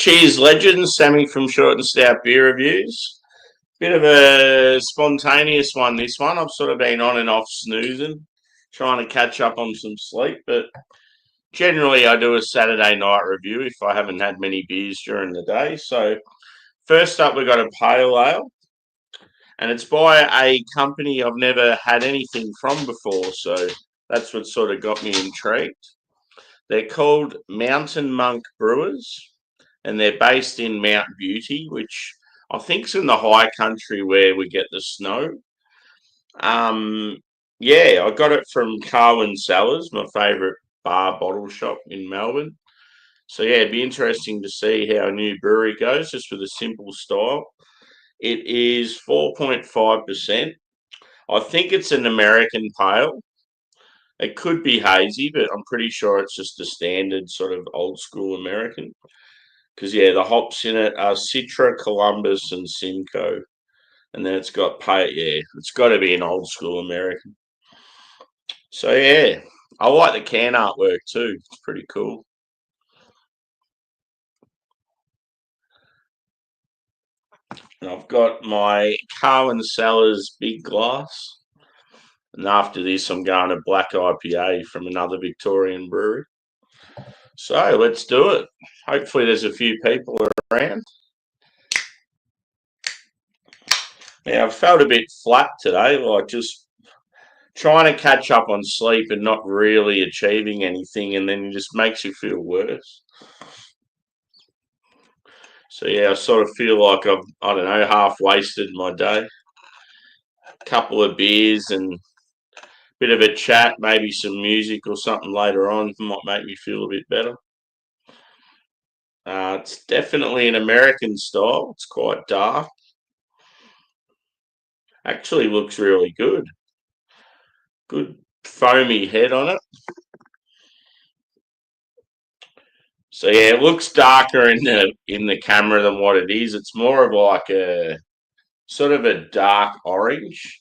Cheers, legends. Sammy from Short and Stout Beer Reviews. Bit of a spontaneous one, this one. I've sort of been on and off snoozing, trying to catch up on some sleep, but generally I do a Saturday night review if I haven't had many beers during the day. So first up, we've got a pale ale, and it's by a company I've never had anything from before, so that's what sort of got me intrigued. They're called Mountain Monk Brewers, and they're based in Mount Beauty, which I think is in the high country where we get the snow. Yeah, I got it from Carwyn Cellars, my favourite bar bottle shop in Melbourne. So yeah, it'd be interesting to see how a new brewery goes, just with a simple style. It is 4.5%. I think it's an American pale. It could be hazy, but I'm pretty sure it's just a standard sort of old school American. Because, yeah, the hops in it are Citra, Columbus, and Simcoe. And then it's got it's got to be an old school American. So, yeah, I like the can artwork too. It's pretty cool. And I've got my Carwyn Cellars big glass. And after this, I'm going to Black IPA from another Victorian brewery. So let's do it. Hopefully, there's a few people around. Yeah, I've felt a bit flat today, like just trying to catch up on sleep and not really achieving anything, and then it just makes you feel worse. So yeah, I sort of feel like I don't know, half wasted my day. A couple of beers and a bit of a chat, maybe some music or something later on might make me feel a bit better. It's definitely an American style. It's quite dark. Actually looks really good. Good foamy head on it. So yeah, it looks darker in the camera than what it is. It's more of like a sort of a dark orange.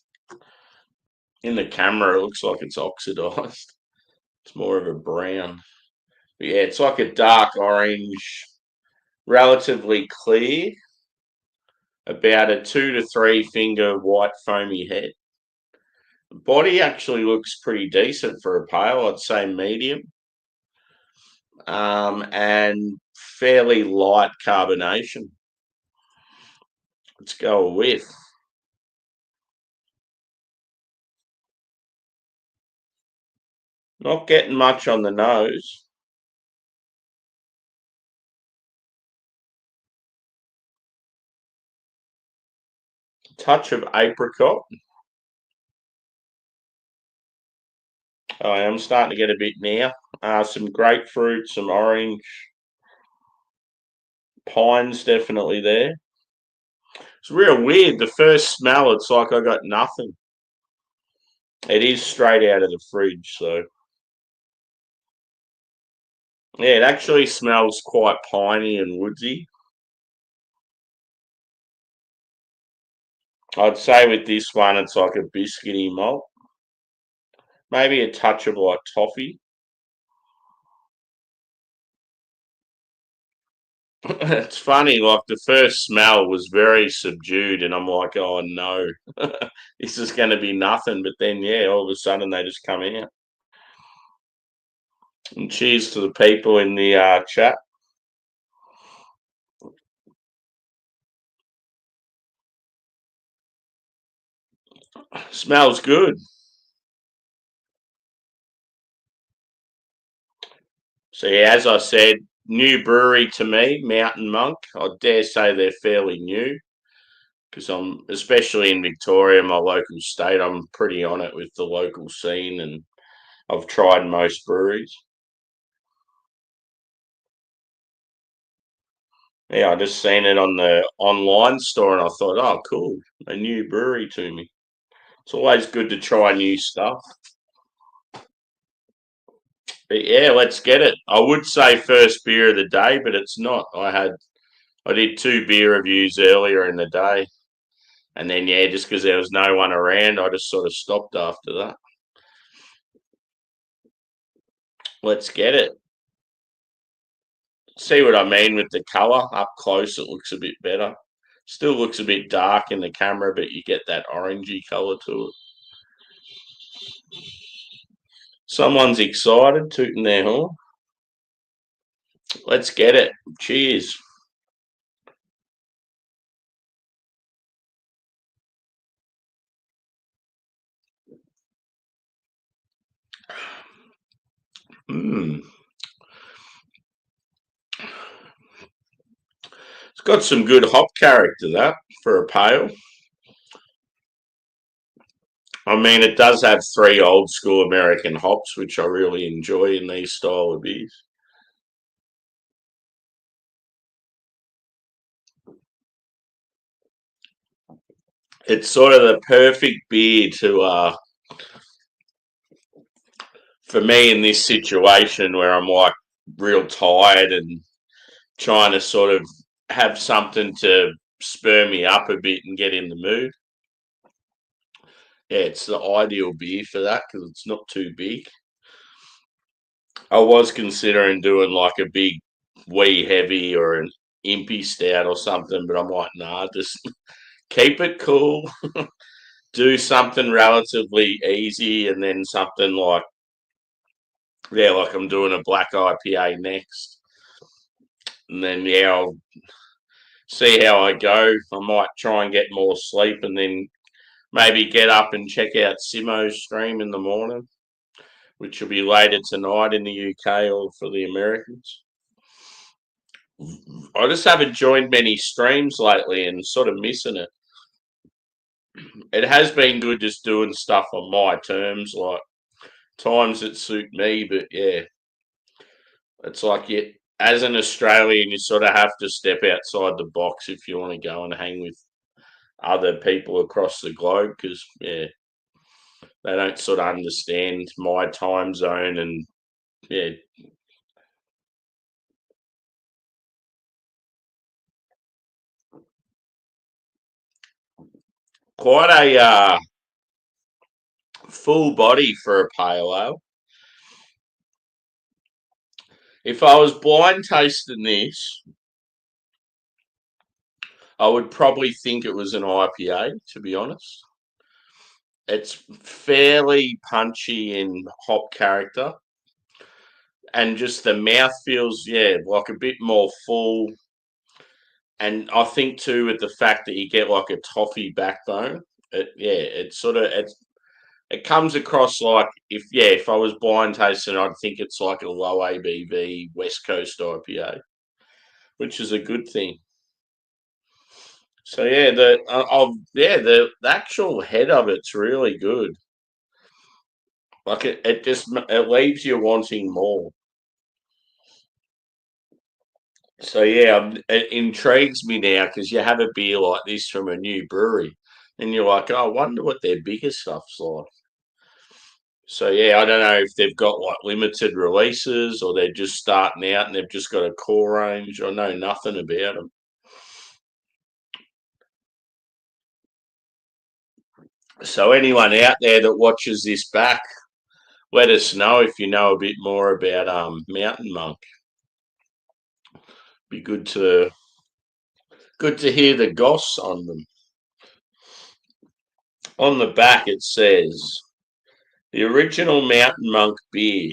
In the camera, it looks like it's oxidized. It's more of a brown. But yeah, it's like a dark orange, relatively clear, about a 2 to 3 finger white foamy head. The body actually looks pretty decent for a pale. I'd say medium. And fairly light carbonation. Let's go with. Not getting much on the nose. Touch of apricot. I am starting to get a bit now. Some grapefruit, some orange. Pine's definitely there. It's real weird. The first smell, it's like I got nothing. It is straight out of the fridge, so. Yeah, it actually smells quite piney and woodsy. I'd say with this one, it's like a biscuity malt. Maybe a touch of like toffee. It's funny, like the first smell was very subdued, and I'm like, oh no, this is going to be nothing. But then, yeah, all of a sudden they just come out. And cheers to the people in the chat. Smells good. So yeah, as I said, new brewery to me, Mountain Monk. I dare say they're fairly new because I'm, especially in Victoria, my local state, I'm pretty on it with the local scene, and I've tried most breweries. Yeah, I just seen it on the online store, and I thought, oh, cool, a new brewery to me. It's always good to try new stuff. But yeah, let's get it. I would say first beer of the day, but it's not. I did 2 beer reviews earlier in the day. And then, yeah, just because there was no one around, I just sort of stopped after that. Let's get it. See what I mean with the colour? Up close, it looks a bit better. Still looks a bit dark in the camera, but you get that orangey colour to it. Someone's excited, tooting their horn. Let's get it. Cheers. Mm. It's got some good hop character, that, for a pale. I mean, it does have 3 old school American hops, which I really enjoy in these style of beers. It's sort of the perfect beer to, for me in this situation where I'm like real tired and trying to sort of have something to spur me up a bit and get in the mood. Yeah, it's the ideal beer for that because it's not too big. I was considering doing like a big wee heavy or an impy stout or something, but I'm like, nah, just keep it cool. Do something relatively easy, and then something like, yeah, like I'm doing a black IPA next, and then yeah, I'll see how I go. I might try and get more sleep, and then maybe get up and check out Simo's stream in the morning, which will be later tonight in the UK or for the Americans. I just haven't joined many streams lately and sort of missing it. It has been good just doing stuff on my terms, like times that suit me, but yeah, it's like you, as an Australian, you sort of have to step outside the box if you want to go and hang with other people across the globe because, yeah, they don't sort of understand my time zone and, yeah, quite a full body for a pale ale. If I was blind tasting this, I would probably think it was an IPA, to be honest. It's fairly punchy in hop character, and just the mouth feels, yeah, like a bit more full. And I think too, with the fact that you get like a toffee backbone, yeah, it comes across like, if I was blind tasting, I'd think it's like a low ABV West Coast IPA, which is a good thing. So yeah, the actual head of it's really good. Like it leaves you wanting more. So yeah, it intrigues me now because you have a beer like this from a new brewery, and you're like, oh, I wonder what their bigger stuff's like. So yeah, I don't know if they've got like limited releases or they're just starting out and they've just got a core range. I know nothing about them. So anyone out there that watches this back, let us know if you know a bit more about Mountain Monk. Be good to hear the goss on them. On the back it says the original Mountain Monk beer,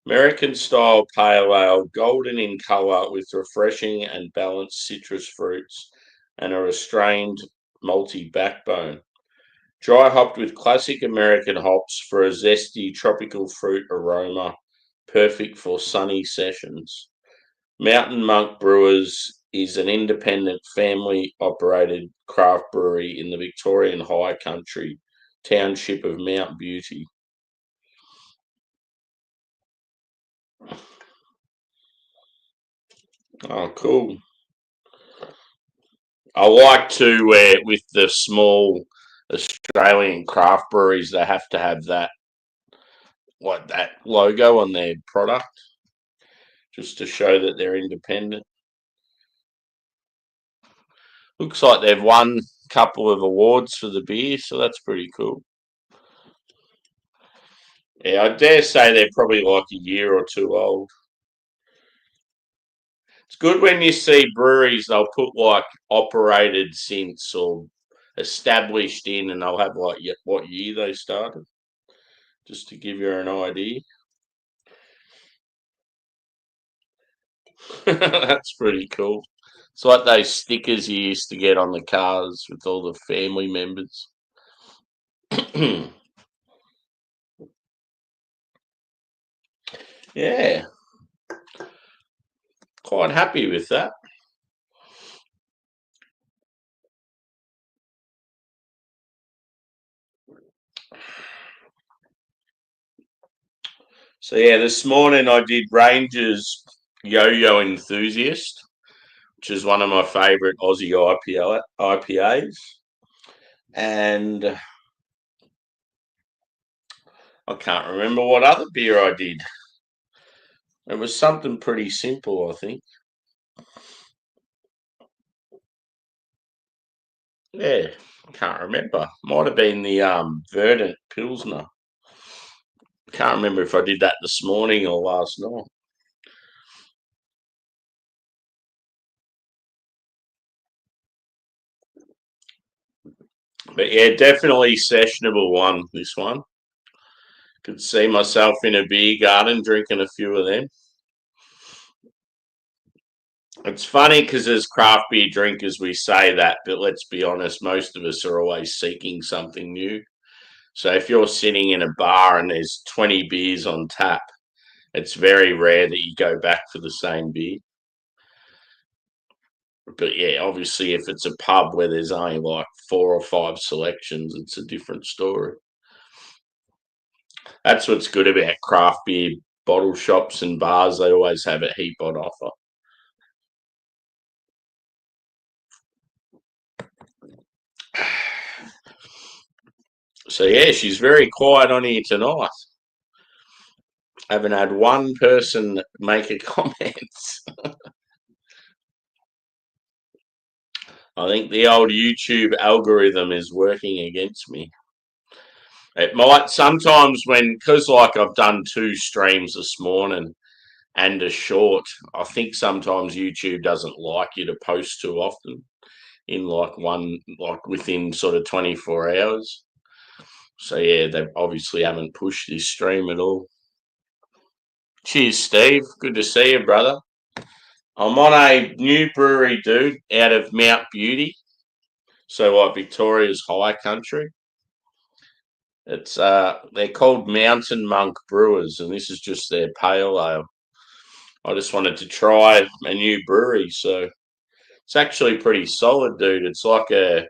American style pale ale, golden in colour with refreshing and balanced citrus fruits and a restrained malty backbone. Dry hopped with classic American hops for a zesty tropical fruit aroma, perfect for sunny sessions. Mountain Monk Brewers is an independent family operated craft brewery in the Victorian High Country township of Mount Beauty. Oh, cool. I like to where with the small Australian craft breweries, they have to have that like that logo on their product just to show that they're independent. Looks like they've won a couple of awards for the beer, so that's pretty cool. Yeah, I dare say they're probably like a year or two old. It's good when you see breweries, they'll put like operated since or established in, and they'll have like what year they started, just to give you an idea. That's pretty cool. It's like those stickers you used to get on the cars with all the family members. Yeah, quite happy with that. So yeah, this morning I did Rangers Yo-Yo Enthusiast, which is one of my favourite Aussie IPAs, and I can't remember what other beer I did. It was something pretty simple, I think. Yeah, can't remember. Might have been the Verdant Pilsner. Can't remember if I did that this morning or last night. But yeah, definitely sessionable one, this one. Could see myself in a beer garden drinking a few of them. It's funny because as craft beer drinkers, we say that, but let's be honest, most of us are always seeking something new. So if you're sitting in a bar and there's 20 beers on tap, it's very rare that you go back for the same beer. But yeah, obviously, if it's a pub where there's only like 4 or 5 selections, it's a different story. That's what's good about craft beer bottle shops and bars. They always have a heap on offer. So yeah, she's very quiet on here tonight. Haven't had one person make a comment. I think the old YouTube algorithm is working against me. It might sometimes because like I've done 2 streams this morning and a short, I think sometimes YouTube doesn't like you to post too often in like within sort of 24 hours. So yeah, they obviously haven't pushed this stream at all. Cheers, Steve. Good to see you, brother. I'm on a new brewery, dude, out of Mount Beauty. So like Victoria's high country. It's they're called Mountain Monk Brewers, and this is just their pale ale. I just wanted to try a new brewery, so it's actually pretty solid, dude. It's like a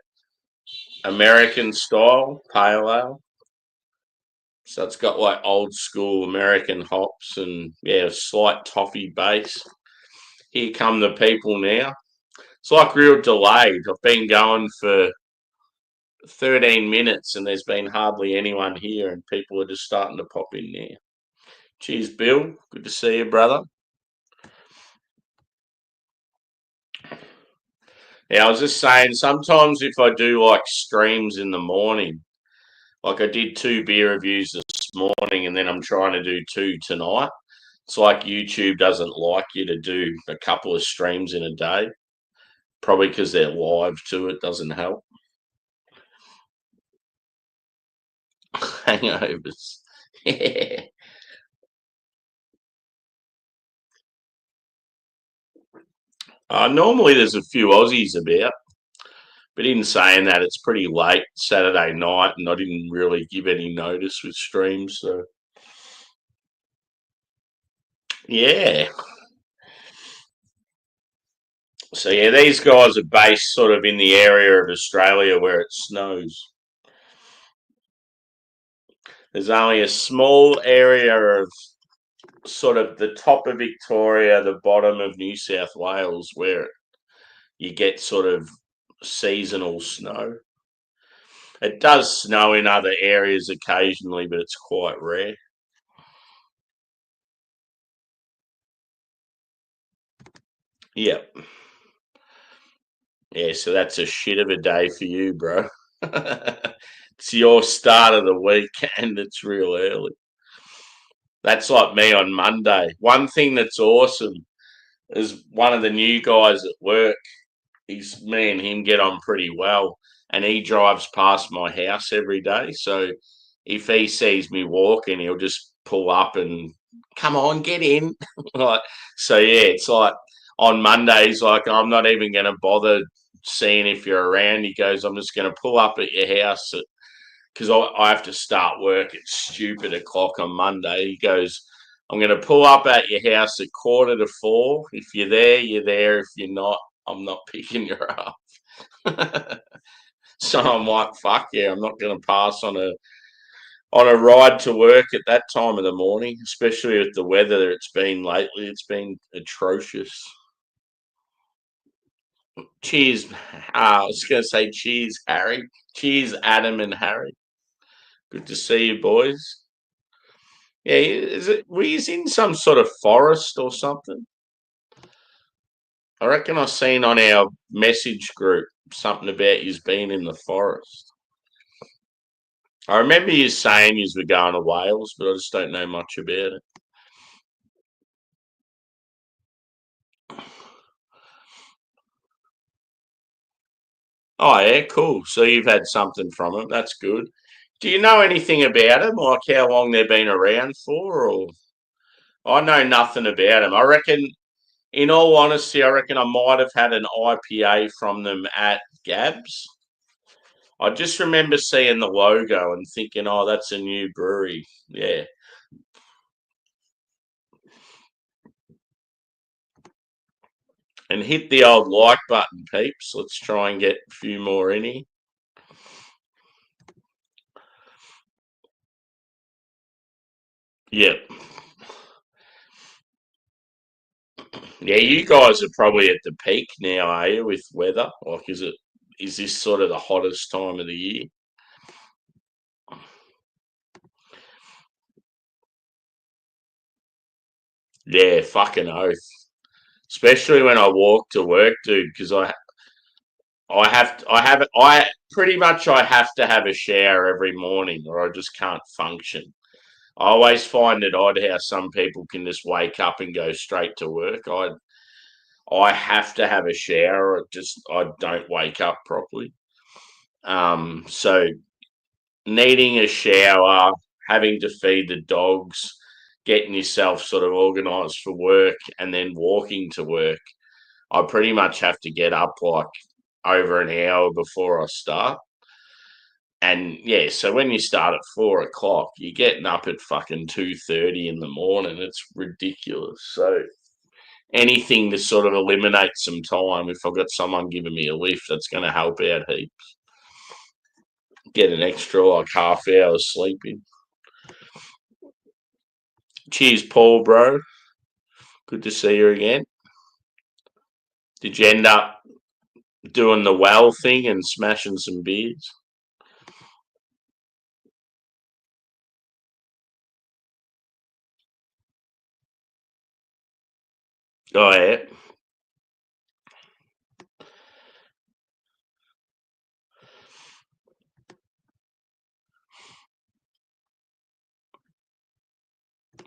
American style pale ale. So it's got like old school American hops and yeah, a slight toffee base. Here come the people now. It's like real delayed. I've been going for 13 minutes and there's been hardly anyone here and people are just starting to pop in now. Cheers, Bill. Good to see you, brother. Yeah, I was just saying, sometimes if I do like streams in the morning, like I did 2 beer reviews this morning and then I'm trying to do 2 tonight. It's like YouTube doesn't like you to do a couple of streams in a day. Probably because they're live too, it doesn't help. Hangovers. Yeah. Normally there's a few Aussies about, but in saying that, it's pretty late Saturday night and I didn't really give any notice with streams. So, yeah. So, yeah, these guys are based sort of in the area of Australia where it snows. There's only a small area of sort of the top of Victoria, the bottom of New South Wales, where you get sort of seasonal snow. It does snow in other areas occasionally, but it's quite rare. Yep. Yeah, so that's a shit of a day for you, bro. It's your start of the week and it's real early. That's like me on Monday. One thing that's awesome There's one of the new guys at work. Me and him get on pretty well, and he drives past my house every day. So if he sees me walking, he'll just pull up and come on, get in. Like, so yeah, it's like on Mondays, like I'm not even going to bother seeing if you're around. He goes, I'm just going to pull up at your house because I have to start work at stupid o'clock on Monday. He goes, I'm going to pull up at your house at 3:45. If you're there, you're there. If you're not, I'm not picking you up. So I'm like, fuck yeah, I'm not going to pass on a ride to work at that time of the morning, especially with the weather it's been lately. It's been atrocious. Cheers. I was going to say cheers, Harry. Cheers, Adam and Harry. Good to see you, boys. Yeah, is it? Were you in some sort of forest or something? I reckon I seen on our message group something about you being in the forest. I remember you saying you were going to Wales, but I just don't know much about it. Oh yeah, cool. So you've had something from them. That's good. Do you know anything about them, like how long they've been around for? Or I know nothing about them. I reckon, in all honesty, I reckon I might have had an IPA from them at Gabs. I just remember seeing the logo and thinking, "Oh, that's a new brewery." Yeah, and hit the old like button, peeps. Let's try and get a few more in here. Yep. Yeah, you guys are probably at the peak now, are you, with weather? Like, is this sort of the hottest time of the year? Yeah, fucking oath. Especially when I walk to work, dude, because I pretty much I have to have a shower every morning, or I just can't function. I always find it odd how some people can just wake up and go straight to work. I have to have a shower, or just I don't wake up properly. So needing a shower, having to feed the dogs, getting yourself sort of organised for work, and then walking to work. I pretty much have to get up like over an hour before I start. And yeah, so when you start at 4 o'clock, you're getting up at fucking 2:30 in the morning. It's ridiculous. So anything to sort of eliminate some time, if I've got someone giving me a lift, that's going to help out heaps. Get an extra like half hour sleeping. Cheers, Paul, bro. Good to see you again. Did you end up doing the well thing and smashing some beers? Oh yeah,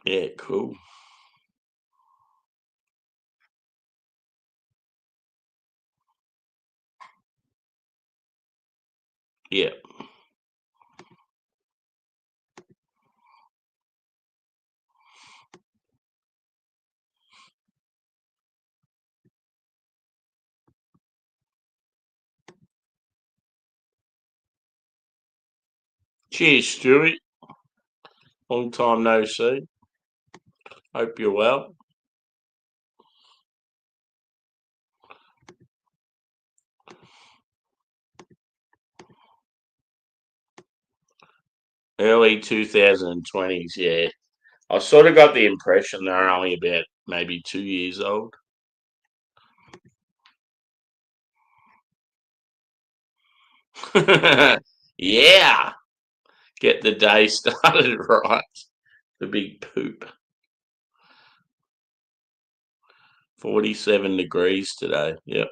yeah, cool. Yeah. Cheers, Stuart. Long time no see. Hope you're well. Early 2020s, yeah. I sort of got the impression they're only about maybe 2 years old. Yeah. Get the day started right. The big poop. 47 degrees today. Yep.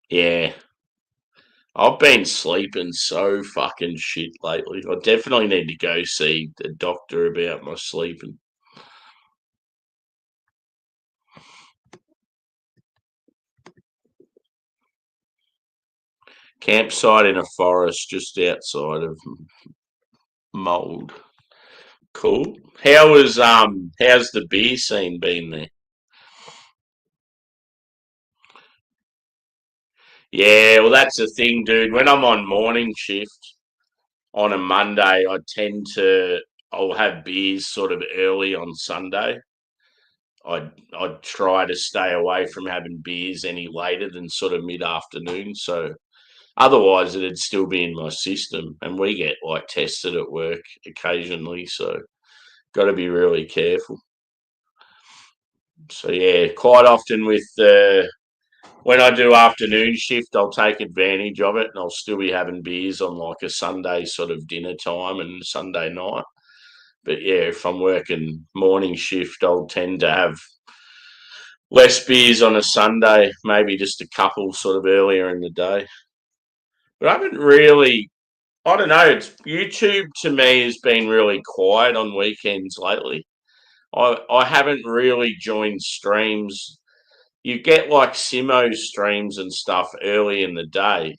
Yeah. I've been sleeping so fucking shit lately. I definitely need to go see the doctor about my sleeping. Campsite in a forest just outside of Mould. Cool. How's the beer scene been there? Yeah, well that's the thing, dude. When I'm on morning shift on a Monday, I'll have beers sort of early on Sunday. I'd try to stay away from having beers any later than sort of mid afternoon. So otherwise it'd still be in my system. And we get like tested at work occasionally, so got to be really careful. So yeah, quite often with when I do afternoon shift, I'll take advantage of it, and I'll still be having beers on like a Sunday sort of dinner time and Sunday night. But yeah, if I'm working morning shift, I'll tend to have less beers on a Sunday, maybe just a couple sort of earlier in the day. But I haven't really, I don't know, YouTube to me has been really quiet on weekends lately. I haven't really joined streams. You get like Simo streams and stuff early in the day.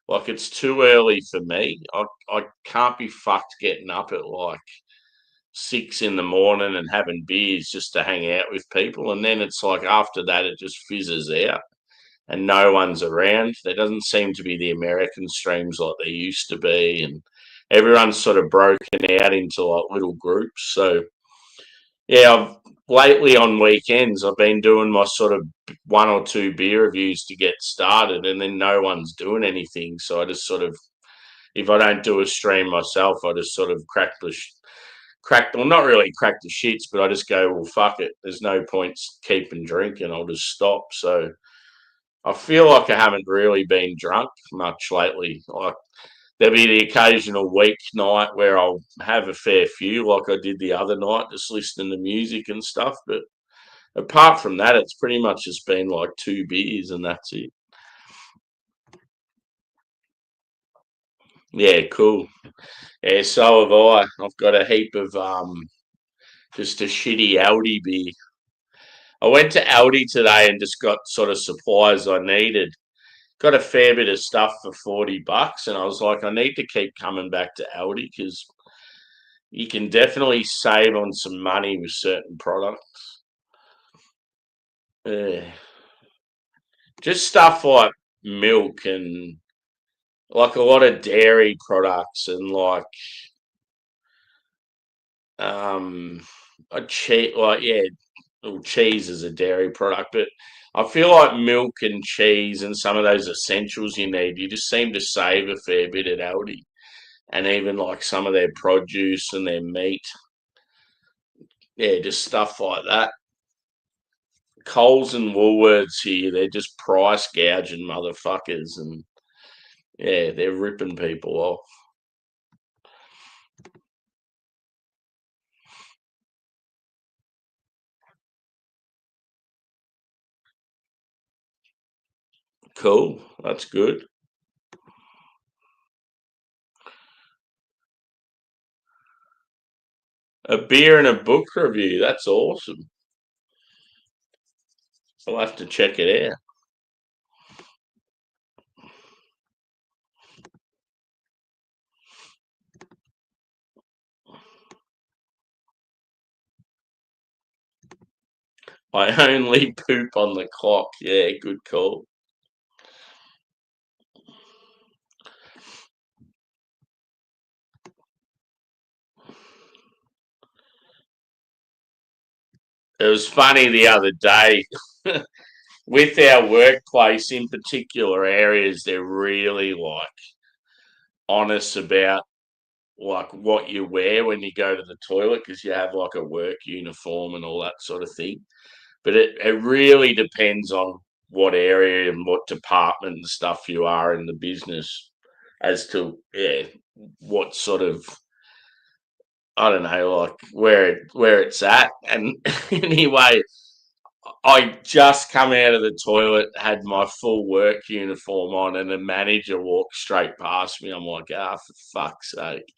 Like it's too early for me. I can't be fucked getting up at like 6 in the morning and having beers just to hang out with people. And then it's like after that, it just fizzes out and no one's around. There doesn't seem to be the American streams like there used to be. And everyone's sort of broken out into like little groups. So, yeah, lately on weekends, I've been doing my sort of one or two beer reviews to get started, and then no one's doing anything. So I just sort of, if I don't do a stream myself, I just sort of well, not really crack the shits, but I just go, well, fuck it. There's no point keeping drinking. I'll just stop. So I feel like I haven't really been drunk much lately. Like there'll be the occasional weeknight where I'll have a fair few, like I did the other night, just listening to music and stuff. But apart from that, it's pretty much just been like two beers and that's it. Yeah, cool. Yeah, so have I. I've got a heap of just a shitty Aldi beer. I went to Aldi today and just got sort of supplies I needed. Got a fair bit of stuff for $40, and I was like, I need to keep coming back to Aldi because you can definitely save on some money with certain products. Yeah. Just stuff like milk and like a lot of dairy products and like um a cheese like yeah, well, cheese is a dairy product, but I feel like milk and cheese and some of those essentials you need, you just seem to save a fair bit at Aldi. And even like some of their produce and their meat. Yeah, just stuff like that. Coles and Woolworths here, they're just price gouging motherfuckers and yeah, they're ripping people off. Cool. That's good. A beer and a book review. That's awesome. I'll have to check it out. I only poop on the clock. Yeah, good call. It was funny the other day with our workplace in particular areas, they're really like honest about like what you wear when you go to the toilet because you have like a work uniform and all that sort of thing. But it really depends on what area and what department and stuff you are in the business as to yeah what sort of I don't know like where it's at. And anyway, I just come out of the toilet, had my full work uniform on, and the manager walked straight past me. I'm like, for fuck's sake.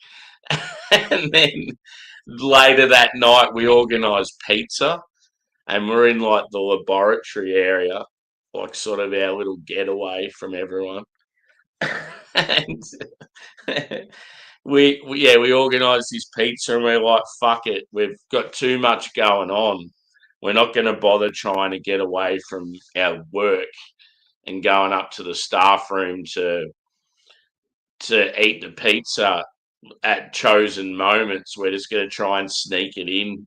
And then later that night, we organised pizza, and we're in like the laboratory area, like sort of our little getaway from everyone. And we organised this pizza, and we're like, fuck it, we've got too much going on. We're not going to bother trying to get away from our work and going up to the staff room to eat the pizza at chosen moments. We're just going to try and sneak it in,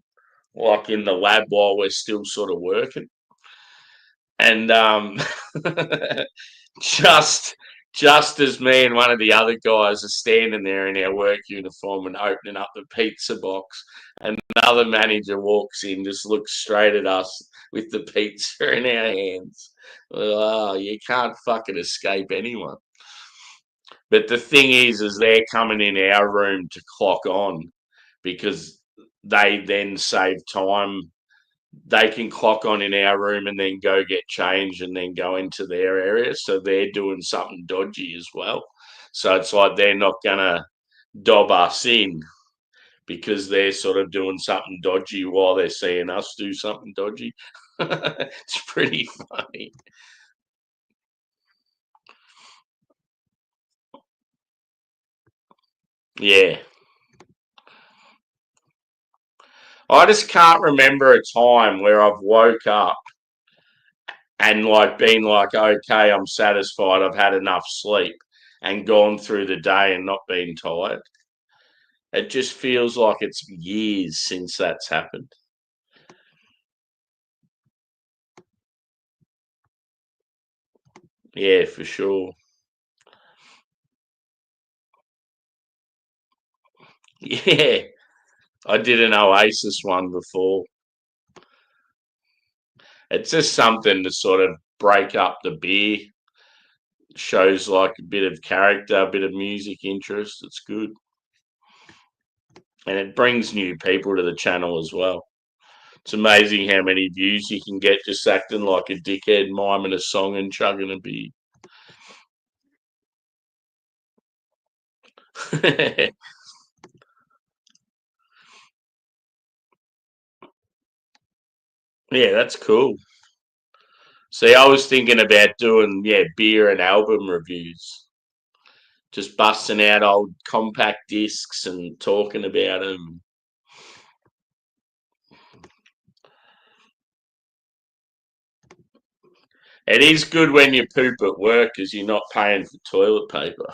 like in the lab while we're still sort of working. And just just as me and one of the other guys are standing there in our work uniform and opening up the pizza box, another manager walks in, just looks straight at us with the pizza in our hands. Oh, you can't fucking escape anyone. But the thing is they're coming in our room to clock on because they then save time. They can clock on in our room and then go get changed and then go into their area. So they're doing something dodgy as well. So it's like they're not going to dob us in because they're sort of doing something dodgy while they're seeing us do something dodgy. It's pretty funny. Yeah. I just can't remember a time where I've woke up and like been like, okay, I'm satisfied, I've had enough sleep, and gone through the day and not been tired. It just feels like it's years since that's happened. Yeah, for sure. Yeah, I did an Oasis one before. It's just something to sort of break up the beer. Shows like a bit of character, a bit of music interest. It's good. And it brings new people to the channel as well. It's amazing how many views you can get just acting like a dickhead, miming a song and chugging a beer. Yeah, that's cool. See, I was thinking about doing beer and album reviews, just busting out old compact discs and talking about them. It is good when you poop at work because you're not paying for toilet paper.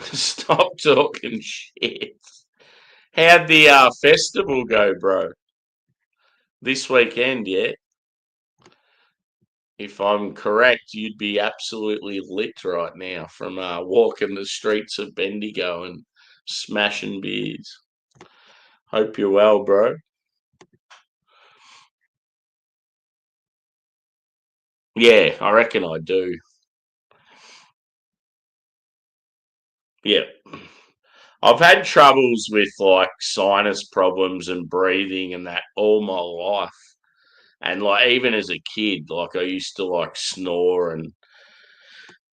Stop talking shit. How'd the festival go, bro? This weekend, yeah? If I'm correct, you'd be absolutely lit right now from walking the streets of Bendigo and smashing beers. Hope you're well, bro. Yeah, I reckon I do. Yeah. I've had troubles with like sinus problems and breathing and that all my life. And like even as a kid, like I used to like snore and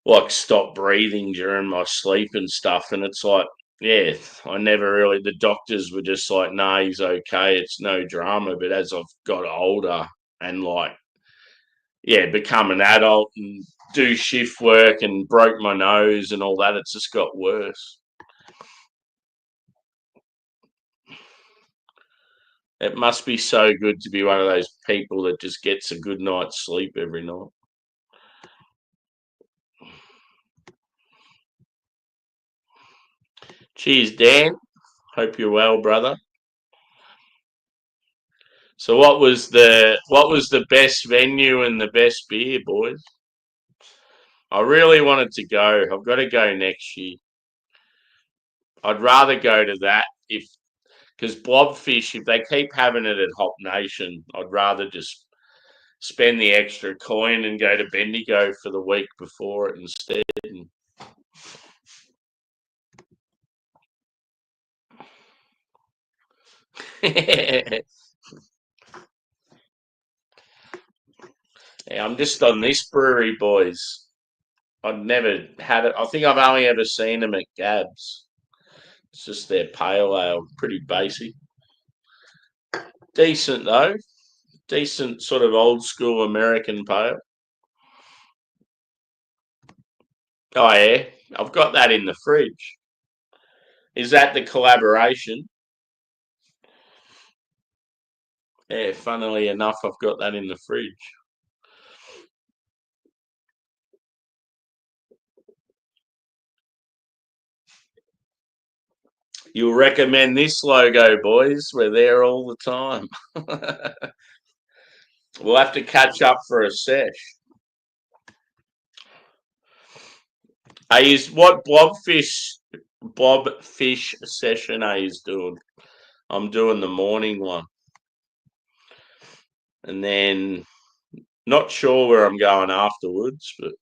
like stop breathing during my sleep and stuff. And it's like, yeah, I never really, the doctors were just like, nah, he's okay. It's no drama. But as I've got older and like, yeah, become an adult and do shift work and broke my nose and all that, it's just got worse. It must be so good to be one of those people that just gets a good night's sleep every night. Cheers, Dan. Hope you're well, brother. So what was the best venue and the best beer, boys? I really wanted to go. I've got to go next year. I'd rather go to that if because Blobfish, if they keep having it at Hop Nation, I'd rather just spend the extra coin and go to Bendigo for the week before it instead. And Yeah, I'm just on this brewery, boys. I've never had it. I think I've only ever seen them at Gabs. It's just their pale ale, pretty basic. Decent though. Decent sort of old school American pale. Oh yeah, I've got that in the fridge. Is that the collaboration? Yeah, funnily enough, I've got that in the fridge. You'll recommend this logo, boys. We're there all the time. We'll have to catch up for a sesh. Are you what blobfish session are you doing? I'm doing the morning one. And then not sure where I'm going afterwards, but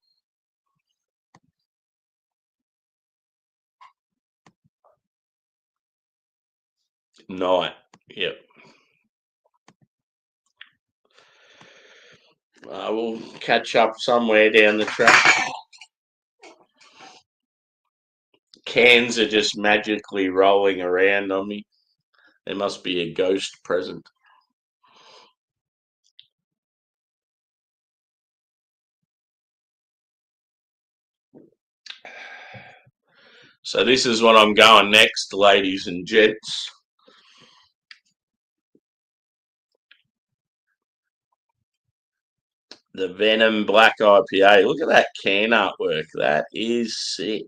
night. Yep. We'll catch up somewhere down the track. Cans are just magically rolling around on me. There must be a ghost present. So this is what I'm going next, ladies and gents. The Venom Black IPA. Look at that can artwork. That is sick.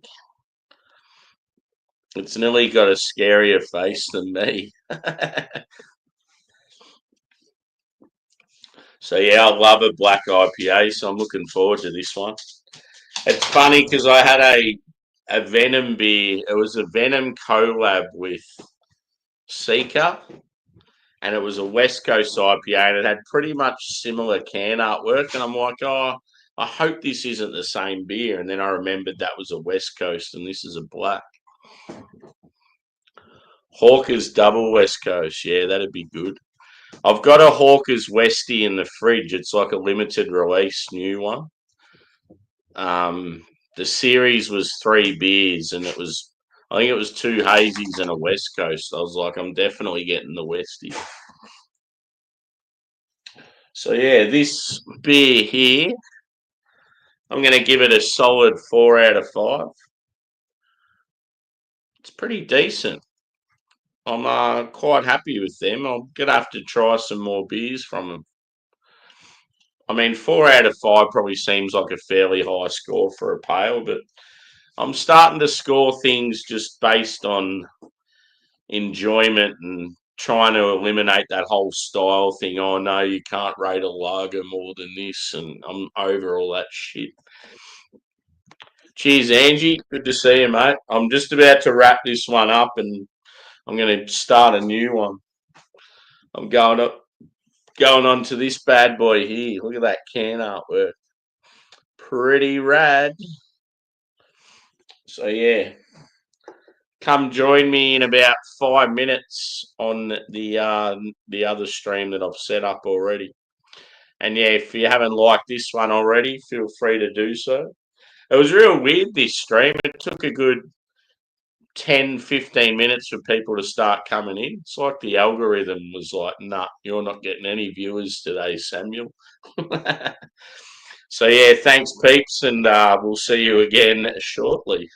It's nearly got a scarier face than me. So yeah, I love a black IPA, so I'm looking forward to this one. It's funny because I had a Venom beer. It was a Venom collab with Seeker, and it was a West Coast IPA, and it had pretty much similar can artwork. And I'm like, oh, I hope this isn't the same beer. And then I remembered that was a West Coast, and this is a black. Hawker's Double West Coast. Yeah, that'd be good. I've got a Hawker's Westie in the fridge. It's like a limited release new one. The series was 3 beers, and I think it was 2 hazies and a West Coast. I was like, I'm definitely getting the Westie. So yeah, this beer here, I'm going to give it a solid 4 out of 5. It's pretty decent. I'm quite happy with them. I'm going to have to try some more beers from them. I mean, 4 out of 5 probably seems like a fairly high score for a pale, but I'm starting to score things just based on enjoyment and trying to eliminate that whole style thing. Oh no, you can't rate a lager more than this, and I'm over all that shit. Cheers, Angie. Good to see you, mate. I'm just about to wrap this one up, and I'm going to start a new one. I'm going on to this bad boy here. Look at that can artwork. Pretty rad. So yeah, come join me in about 5 minutes on the other stream that I've set up already. And yeah, if you haven't liked this one already, feel free to do so. It was real weird, this stream. It took a good 10, 15 minutes for people to start coming in. It's like the algorithm was like, nah, you're not getting any viewers today, Samuel. So yeah, thanks, peeps, and we'll see you again shortly.